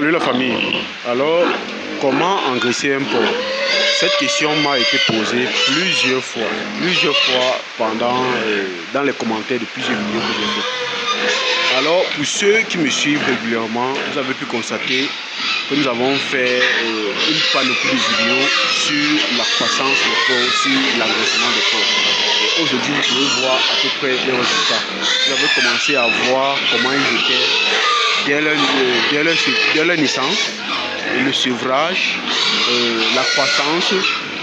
Salut la famille. Alors, comment engraisser un porc? Cette question m'a été posée plusieurs fois dans les commentaires de plusieurs vidéos que j'ai fait. Alors, pour ceux qui me suivent régulièrement, vous avez pu constater que nous avons fait une panoplie de vidéos sur la croissance des porcs, sur l'engraissement des porcs. Et aujourd'hui, vous pouvez voir à peu près les résultats. Vous avez commencé à voir comment ils étaient dès leur naissance, et le sevrage, la croissance.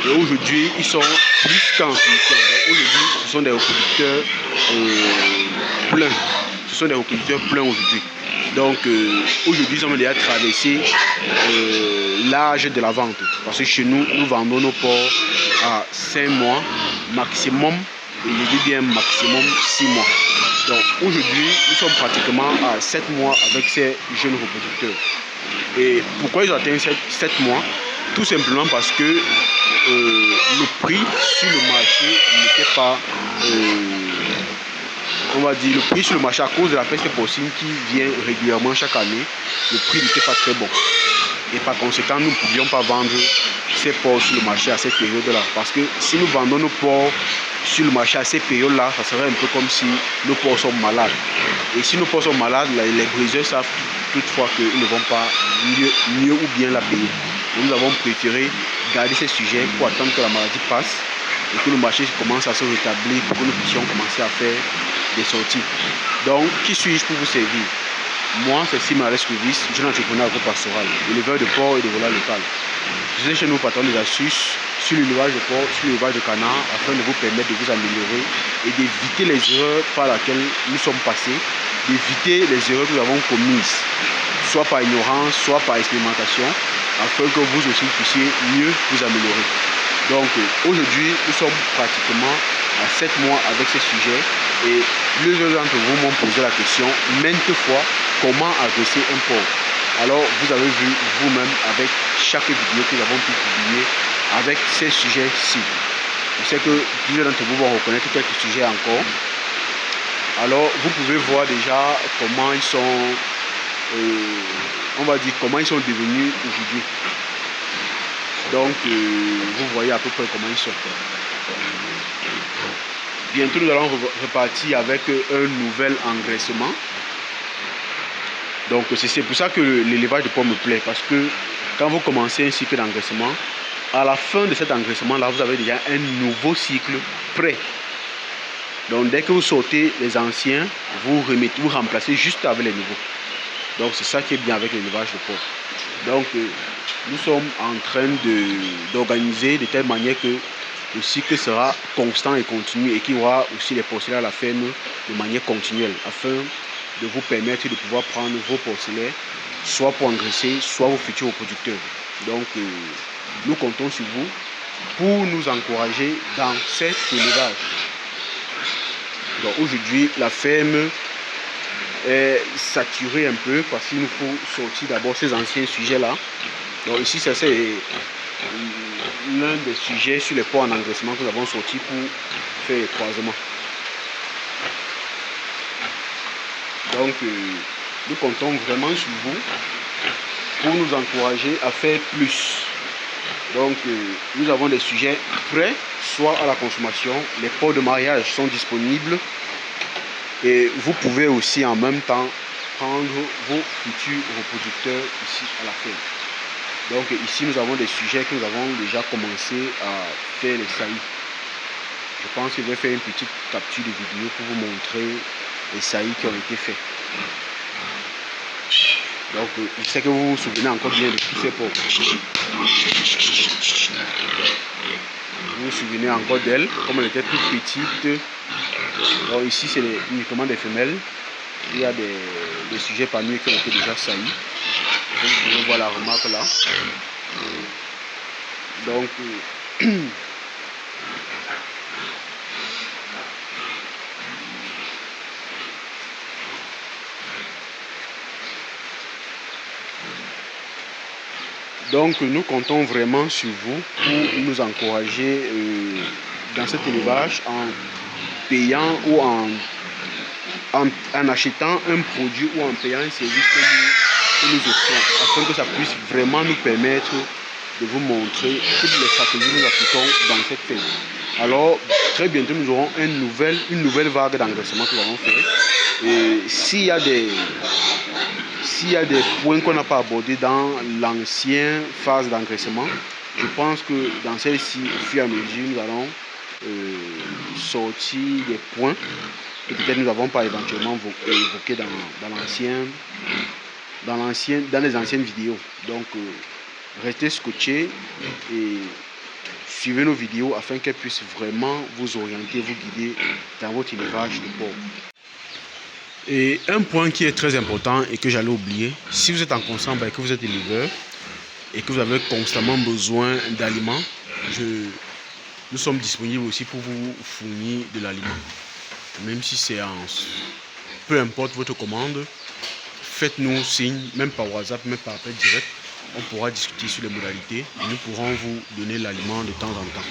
Et aujourd'hui, ils sont plus qu'en finition. Aujourd'hui, ce sont des reproducteurs pleins. Ce sont des reproducteurs pleins aujourd'hui. Donc aujourd'hui, ils ont déjà traversé l'âge de la vente. Parce que chez nous, nous vendons nos porcs à 5 mois maximum. Et je dis bien maximum 6 mois. Donc aujourd'hui, nous sommes pratiquement à 7 mois avec ces jeunes reproducteurs. Et pourquoi ils ont atteint 7 mois? Tout simplement parce que le prix sur le marché n'était pas, on va dire, le prix sur le marché à cause de la peste porcine qui vient régulièrement chaque année, le prix n'était pas très bon. Et par conséquent, nous ne pouvions pas vendre ces porcs sur le marché à cette période-là. Parce que si nous vendons nos porcs sur le marché à cette période-là, ça serait un peu comme si nos porcs sont malades. Et si nos porcs sont malades, les briseurs savent toutefois qu'ils ne vont pas mieux ou bien la payer. Et nous avons préféré garder ces sujets pour attendre que la maladie passe et que le marché commence à se rétablir pour que nous puissions commencer à faire des sorties. Donc, qui suis-je pour vous servir? Moi, c'est Simon Alescovis, jeune entrepreneur agropastoral, éleveur de porcs et de volailles locales. Je suis chez nous patron des astuces sur l'élevage de porcs, sur l'élevage de canards, afin de vous permettre de vous améliorer et d'éviter les erreurs par lesquelles nous sommes passés, d'éviter les erreurs que nous avons commises, soit par ignorance, soit par expérimentation, afin que vous aussi puissiez mieux vous améliorer. Donc aujourd'hui, nous sommes pratiquement à 7 mois avec ces sujets et plusieurs d'entre vous m'ont posé la question maintes fois, comment agresser un porc? Alors vous avez vu vous-même avec chaque vidéo que nous avons pu publier avec ces sujets-ci. Je sais que plusieurs d'entre vous vont reconnaître quelques sujets encore. Alors vous pouvez voir déjà comment ils sont, on va dire comment ils sont devenus aujourd'hui. Donc vous voyez à peu près comment ils sont. Bientôt nous allons repartir avec un nouvel engraissement. Donc c'est pour ça que l'élevage de porc me plaît, parce que quand vous commencez un cycle d'engraissement, à la fin de cet engraissement là, vous avez déjà un nouveau cycle prêt. Donc dès que vous sortez les anciens, vous remplacez juste avec les nouveaux. Donc c'est ça qui est bien avec l'élevage de porc. Donc nous sommes en train d'organiser de telle manière que le cycle sera constant et continu et qu'il y aura aussi les porcelets à la ferme de manière continuelle, afin de vous permettre de pouvoir prendre vos porcelets soit pour engraisser, soit vos futurs producteurs. Donc nous comptons sur vous pour nous encourager dans cet élevage. Donc aujourd'hui, la ferme est saturée un peu parce qu'il nous faut sortir d'abord ces anciens sujets-là. Donc ici, c'est l'un des sujets sur les porcs en engraissement que nous avons sorti pour faire les croisements. Donc nous comptons vraiment sur vous pour nous encourager à faire plus. Donc nous avons des sujets prêts, soit à la consommation. Les porcs de mariage sont disponibles. Et vous pouvez aussi en même temps prendre vos futurs reproducteurs ici à la ferme. Donc ici nous avons des sujets que nous avons déjà commencé à faire les saillies. Je pense que je vais faire une petite capture de vidéo pour vous montrer les saillies qui ont été faits. Donc je sais que vous vous souvenez encore bien de tous ces porcs. Vous vous souvenez encore d'elle, comme elle était toute petite. Donc ici c'est uniquement des femelles. Il y a des sujets parmi eux qui ont été déjà saillis. Vous pouvez voir la remarque là. Donc donc nous comptons vraiment sur vous pour nous encourager dans cet élevage en payant ou en achetant un produit ou en payant un service que et nous offrons, afin que ça puisse vraiment nous permettre de vous montrer toutes les stratégies que nous appliquons dans cette ferme. Alors, très bientôt, nous aurons une nouvelle vague d'engraissement que nous allons faire. Et s'il y a des points qu'on n'a pas abordés dans l'ancienne phase d'engraissement, je pense que dans celle-ci, au fur et à mesure, nous allons sortir des points que peut-être nous n'avons pas éventuellement évoqués dans les anciennes vidéos. Donc, restez scotchés et suivez nos vidéos afin qu'elles puissent vraiment vous orienter, vous guider dans votre élevage de porc. Et un point qui est très important et que j'allais oublier, si vous êtes en constance et que vous êtes éleveur et que vous avez constamment besoin d'aliments, nous sommes disponibles aussi pour vous fournir de l'aliment. Même si c'est peu importe votre commande, faites-nous signe, même par WhatsApp, même par appel direct. On pourra discuter sur les modalités et nous pourrons vous donner l'aliment de temps en temps.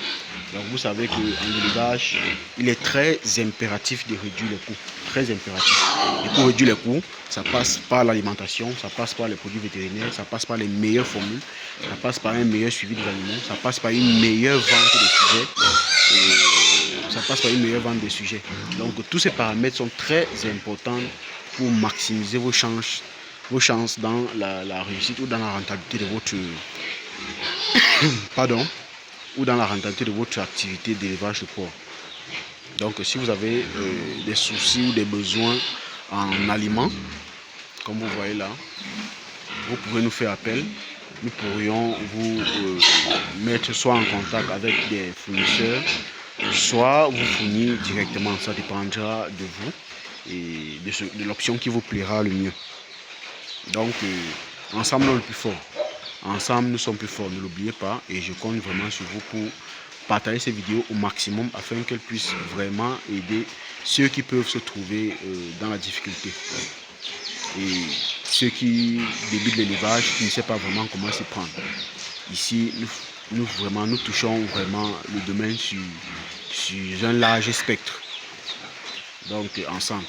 Donc vous savez qu'en élevage, il est très impératif de réduire les coûts. Très impératif. Et pour réduire les coûts, ça passe par l'alimentation, ça passe par les produits vétérinaires, ça passe par les meilleures formules, ça passe par un meilleur suivi des animaux, ça passe par une meilleure vente des sujets. Ça passe par une meilleure vente des sujets. Donc tous ces paramètres sont très importants pour maximiser vos chances dans la réussite ou dans la rentabilité de votre ou dans la rentabilité de votre activité d'élevage de porc. Donc si vous avez des soucis ou des besoins en aliments, comme vous voyez là, vous pouvez nous faire appel. Nous pourrions vous mettre soit en contact avec des fournisseurs, soit vous fournir directement. Ça dépendra de vous et de l'option qui vous plaira le mieux. Donc, ensemble, nous sommes le plus fort. Ensemble, nous sommes plus forts. Ne l'oubliez pas. Et je compte vraiment sur vous pour partager ces vidéos au maximum afin qu'elles puissent vraiment aider ceux qui peuvent se trouver dans la difficulté. Et ceux qui débutent l'élevage, qui ne savent pas vraiment comment s'y prendre. Ici, nous touchons vraiment le domaine sur un large spectre. Donc, ensemble.